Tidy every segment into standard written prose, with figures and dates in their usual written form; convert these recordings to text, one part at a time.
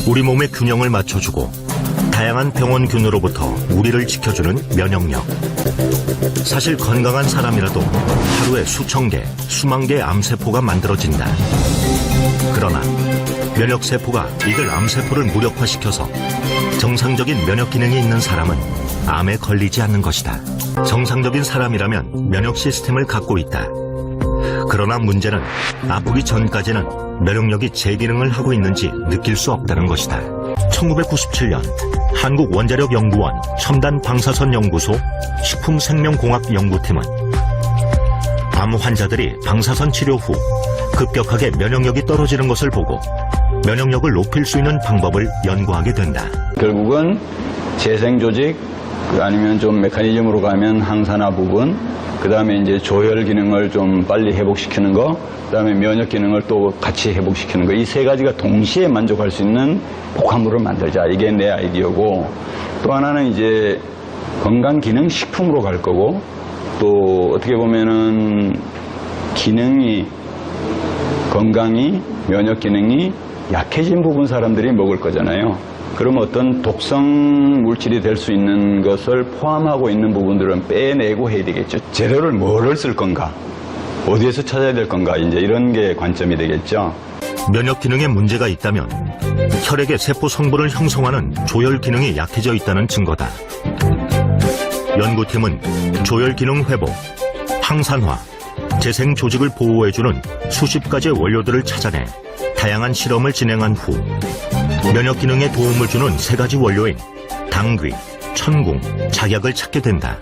우리 몸의 균형을 맞춰주고 다양한 병원균으로부터 우리를 지켜주는 면역력. 사실 건강한 사람이라도 하루에 수천 개, 수만 개의 암세포가 만들어진다. 그러나 면역세포가 이들 암세포를 무력화시켜서 정상적인 면역 기능이 있는 사람은 암에 걸리지 않는 것이다. 정상적인 사람이라면 면역 시스템을 갖고 있다. 그러나 문제는 아프기 전까지는 면역력이 재기능을 하고 있는지 느낄 수 없다는 것이다. 1997년 한국원자력연구원 첨단방사선연구소 식품생명공학연구팀은 암 환자들이 방사선 치료 후 급격하게 면역력이 떨어지는 것을 보고 면역력을 높일 수 있는 방법을 연구하게 된다. 결국은 재생조직, 아니면 좀 메커니즘으로 가면 항산화 부분, 그 다음에 이제 조혈 기능을 좀 빨리 회복시키는 거, 그 다음에 면역 기능을 또 같이 회복시키는 거, 이 세 가지가 동시에 만족할 수 있는 복합물을 만들자. 이게 내 아이디어고, 또 하나는 이제 건강기능식품으로 갈 거고, 또 어떻게 보면은 기능이, 건강이, 면역 기능이 약해진 부분 사람들이 먹을 거잖아요. 그럼 어떤 독성 물질이 될 수 있는 것을 포함하고 있는 부분들은 빼내고 해야 되겠죠. 재료를 뭐를 쓸 건가? 어디에서 찾아야 될 건가? 이제 이런 게 관점이 되겠죠. 면역 기능에 문제가 있다면 혈액의 세포 성분을 형성하는 조혈 기능이 약해져 있다는 증거다. 연구팀은 조혈 기능 회복, 항산화, 재생 조직을 보호해주는 수십 가지의 원료들을 찾아내 다양한 실험을 진행한 후 면역 기능에 도움을 주는 세 가지 원료인 당귀, 천궁, 작약을 찾게 된다.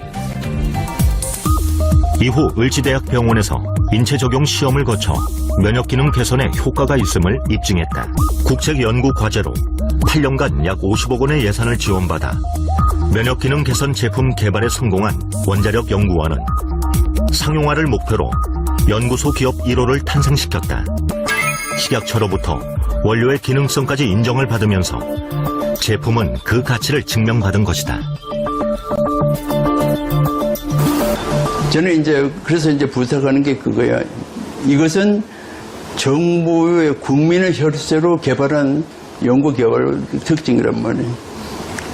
이후 을지대학병원에서 인체 적용 시험을 거쳐 면역 기능 개선에 효과가 있음을 입증했다. 국책 연구 과제로 8년간 약 50억 원의 예산을 지원받아 면역 기능 개선 제품 개발에 성공한 원자력 연구원은 상용화를 목표로 연구소 기업 1호를 탄생시켰다. 식약처로부터 원료의 기능성까지 인정을 받으면서 제품은 그 가치를 증명받은 것이다. 저는 그래서 부탁하는 게 그거야. 이것은 정부의 국민의 혈세로 개발한 연구 개발 특징이란 말이에요.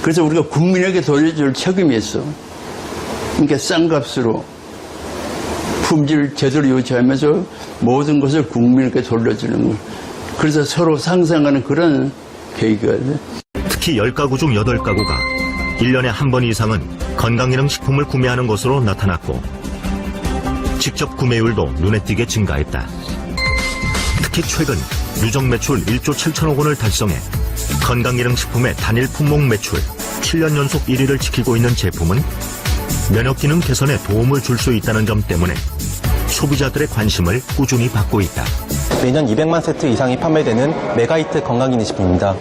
그래서 우리가 국민에게 돌려줄 책임이 있어. 그러니까 싼 값으로 품질 제대로 유지하면서 모든 것을 국민에게 돌려주는 거. 그래서 서로 상생하는 그런 계기가 돼. 특히 10가구 중 8가구가 1년에 한 번 이상은 건강기능식품을 구매하는 것으로 나타났고 직접 구매율도 눈에 띄게 증가했다. 특히 최근 누적 매출 1조 7천억 원을 달성해 건강기능식품의 단일 품목 매출 7년 연속 1위를 지키고 있는 제품은 면역기능 개선에 도움을 줄 수 있다는 점 때문에 소비자들의 관심을 꾸준히 받고 있다. 매년 200만 세트 이상이 판매되는 메가히트 건강기능식품입니다.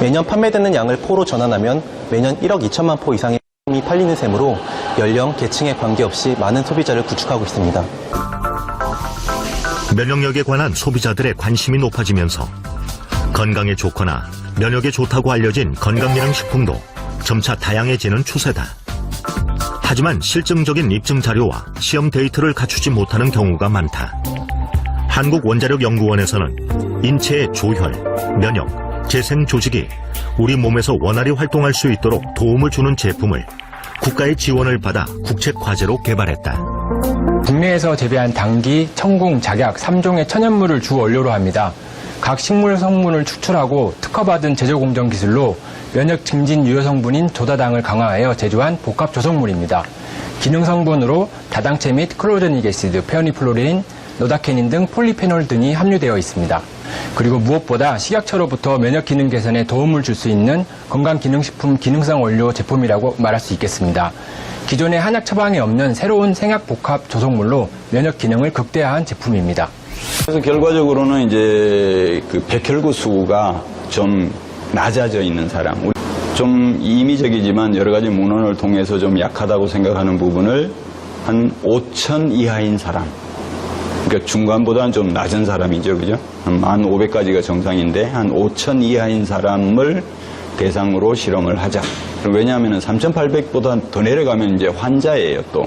매년 판매되는 양을 포로 전환하면 매년 1억 2천만 포 이상의 이 팔리는 셈으로 연령, 계층에 관계없이 많은 소비자를 구축하고 있습니다. 면역력에 관한 소비자들의 관심이 높아지면서 건강에 좋거나 면역에 좋다고 알려진 건강기능식품도 점차 다양해지는 추세다. 하지만 실증적인 입증 자료와 시험 데이터를 갖추지 못하는 경우가 많다. 한국원자력연구원에서는 인체의 조혈, 면역, 재생 조직이 우리 몸에서 원활히 활동할 수 있도록 도움을 주는 제품을 국가의 지원을 받아 국책 과제로 개발했다. 국내에서 재배한 당귀, 천궁, 작약 3종의 천연물을 주 원료로 합니다. 각 식물 성분을 추출하고 특허받은 제조 공정 기술로 면역 증진 유효 성분인 조다당을 강화하여 제조한 복합 조성물입니다. 기능 성분으로 다당체 및 클로제닉 애시드, 페어니플로린, 노다케닌 등 폴리페놀 등이 함유되어 있습니다. 그리고 무엇보다 식약처로부터 면역 기능 개선에 도움을 줄 수 있는 건강기능식품 기능성 원료 제품이라고 말할 수 있겠습니다. 기존의 한약 처방에 없는 새로운 생약 복합 조성물로 면역 기능을 극대화한 제품입니다. 그래서 결과적으로는 이제 그 백혈구 수가 좀 낮아져 있는 사람, 좀 임의적이지만 여러 가지 문헌을 통해서 좀 약하다고 생각하는 부분을 한 5천 이하인 사람, 그러니까 중간보다는 좀 낮은 사람이죠, 그죠? 한 1,500까지가 정상인데 한 5천 이하인 사람을 대상으로 실험을 하자. 왜냐하면 3,800보다 더 내려가면 이제 환자예요, 또.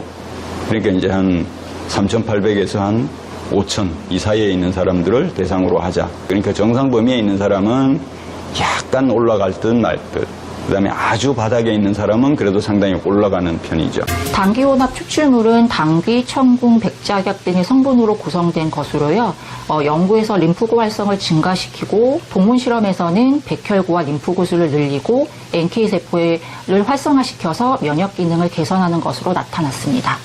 그러니까 이제 한 3,800에서 한 5천 이 사이에 있는 사람들을 대상으로 하자. 그러니까 정상 범위에 있는 사람은 약간 올라갈 듯 말 듯. 그다음에 아주 바닥에 있는 사람은 그래도 상당히 올라가는 편이죠. 당귀혼합 추출물은 당귀, 청궁, 백작약 등의 성분으로 구성된 것으로요. 연구에서 림프구 활성을 증가시키고 동물 실험에서는 백혈구와 림프구수를 늘리고 NK세포를 활성화시켜서 면역 기능을 개선하는 것으로 나타났습니다.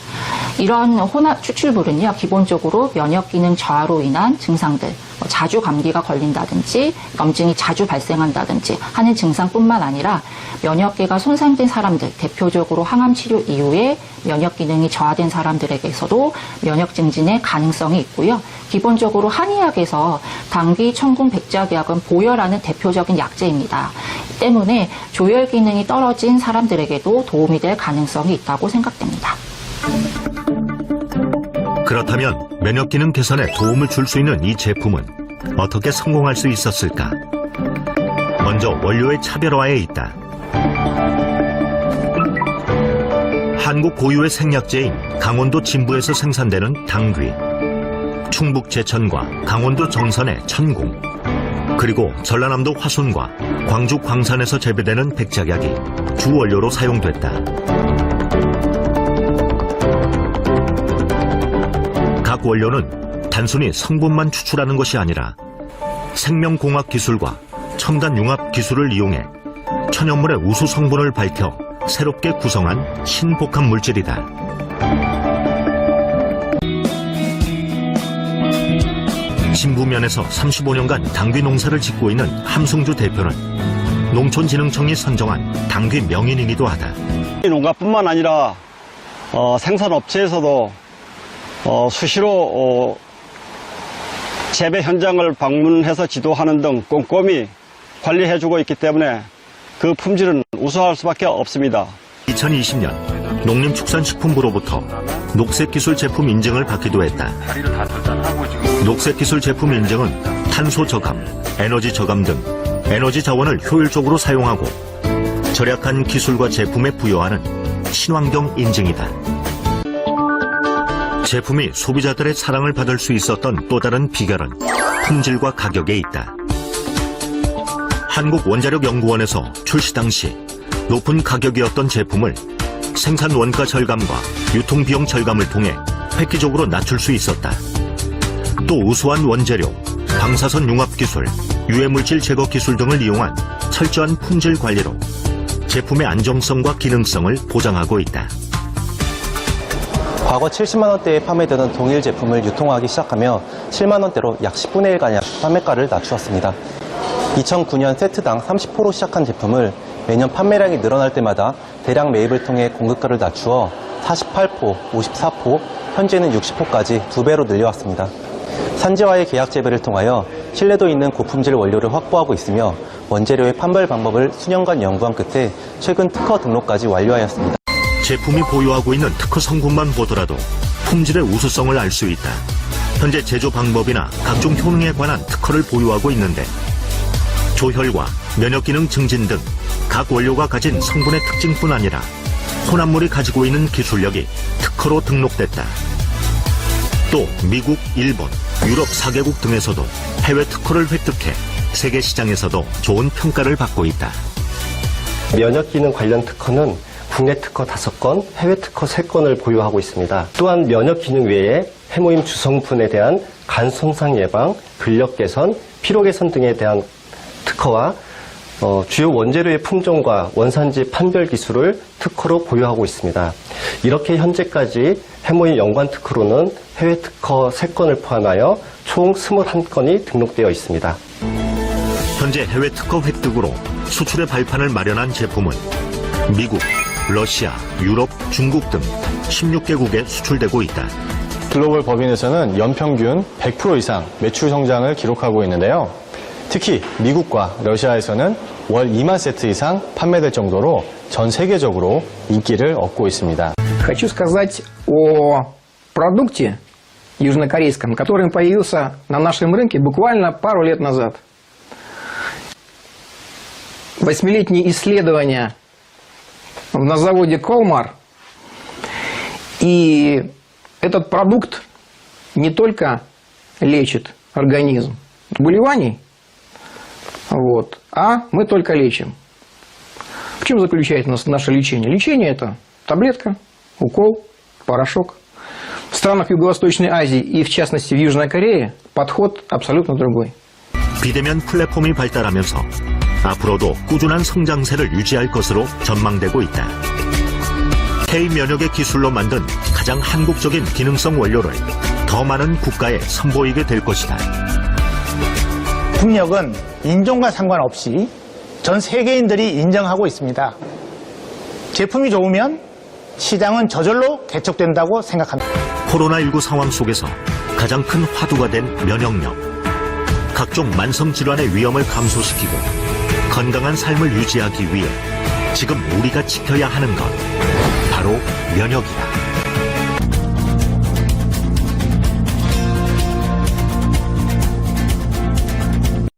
이런 혼합 추출물은요, 기본적으로 면역 기능 저하로 인한 증상들, 자주 감기가 걸린다든지 염증이 자주 발생한다든지 하는 증상뿐만 아니라 면역계가 손상된 사람들, 대표적으로 항암 치료 이후에 면역 기능이 저하된 사람들에게서도 면역 증진의 가능성이 있고요. 기본적으로 한의학에서 당귀, 청궁, 백작약은 보혈하는 대표적인 약재입니다. 때문에 조혈 기능이 떨어진 사람들에게도 도움이 될 가능성이 있다고 생각됩니다. 그렇다면 면역 기능 개선에 도움을 줄 수 있는 이 제품은 어떻게 성공할 수 있었을까? 먼저 원료의 차별화에 있다. 한국 고유의 생약제인 강원도 진부에서 생산되는 당귀, 충북 제천과 강원도 정선의 천궁, 그리고 전라남도 화순과 광주 광산에서 재배되는 백작약이 주 원료로 사용됐다. 각 원료는 단순히 성분만 추출하는 것이 아니라 생명공학 기술과 첨단 융합 기술을 이용해 천연물의 우수 성분을 밝혀 새롭게 구성한 신복합 물질이다. 진부면에서 35년간 당귀 농사를 짓고 있는 함승주 대표는 농촌진흥청이 선정한 당귀 명인이기도 하다. 농가뿐만 아니라 생산업체에서도 수시로 재배 현장을 방문해서 지도하는 등 꼼꼼히 관리해주고 있기 때문에 그 품질은 우수할 수밖에 없습니다. 2020년 농림축산식품부로부터 녹색기술 제품 인증을 받기도 했다. 녹색기술 제품 인증은 탄소 저감, 에너지 저감 등 에너지 자원을 효율적으로 사용하고 절약한 기술과 제품에 부여하는 친환경 인증이다. 제품이 소비자들의 사랑을 받을 수 있었던 또 다른 비결은 품질과 가격에 있다. 한국원자력연구원에서 출시 당시 높은 가격이었던 제품을 생산 원가 절감과 유통비용 절감을 통해 획기적으로 낮출 수 있었다. 또 우수한 원재료, 방사선 융합 기술, 유해물질 제거 기술 등을 이용한 철저한 품질 관리로 제품의 안정성과 기능성을 보장하고 있다. 과거 70만 원대에 판매되던 동일 제품을 유통하기 시작하며 7만 원대로 약 10분의 1가량 판매가를 낮추었습니다. 2009년 세트당 30포로 시작한 제품을 매년 판매량이 늘어날 때마다 대량 매입을 통해 공급가를 낮추어 48포, 54포, 현재는 60포까지 2배로 늘려왔습니다. 산지와의 계약 재배를 통하여 신뢰도 있는 고품질 원료를 확보하고 있으며 원재료의 판별 방법을 수년간 연구한 끝에 최근 특허 등록까지 완료하였습니다. 제품이 보유하고 있는 특허 성분만 보더라도 품질의 우수성을 알 수 있다. 현재 제조 방법이나 각종 효능에 관한 특허를 보유하고 있는데 조혈과 면역기능 증진 등 각 원료가 가진 성분의 특징뿐 아니라 혼합물이 가지고 있는 기술력이 특허로 등록됐다. 또 미국, 일본, 유럽 4개국 등에서도 해외 특허를 획득해 세계 시장에서도 좋은 평가를 받고 있다. 면역기능 관련 특허는 국내 특허 5건, 해외 특허 3건을 보유하고 있습니다. 또한 면역기능 외에 해모임 주성분에 대한 간 손상 예방, 근력 개선, 피로 개선 등에 대한 특허와 주요 원재료의 품종과 원산지 판별 기술을 특허로 보유하고 있습니다. 이렇게 현재까지 해모임 연관 특허로는 해외 특허 3건을 포함하여 총 21건이 등록되어 있습니다. 현재 해외 특허 획득으로 수출의 발판을 마련한 제품은 미국, 러시아, 유럽, 중국 등 16개국에 수출되고 있다. 글로벌 법인에서는 연평균 100% 이상 매출 성장을 기록하고 있는데요. 특히 미국과 러시아에서는 월 2만 세트 이상 판매될 정도로 전 세계적으로 인기를 얻고 있습니다. Хочу сказать о продукте южнокорейском, который появился на нашем рынке буквально пару лет назад. 8-летние исследования на заводе Колмар. И этот продукт не только лечит организм от заболеваний, Вот, а мы только лечим. В чем заключается наше лечение? Лечение – это таблетка, укол, порошок. В странах Юго-Восточной Азии и, в частности, в Южной Корее подход абсолютно другой. 비대면 플랫폼이 발달하면서 앞으로도 꾸준한 성장세를 유지할 것으로 전망되고 있다. K-면역의 기술로 만든 가장 한국적인 기능성 원료를 더 많은 국가에 선보이게 될 것이다. 국력은 인종과 상관없이 전 세계인들이 인정하고 있습니다. 제품이 좋으면 시장은 저절로 개척된다고 생각합니다. 코로나19 상황 속에서 가장 큰 화두가 된 면역력. 각종 만성 질환의 위험을 감소시키고 건강한 삶을 유지하기 위해 지금 우리가 지켜야 하는 것 바로 면역이다.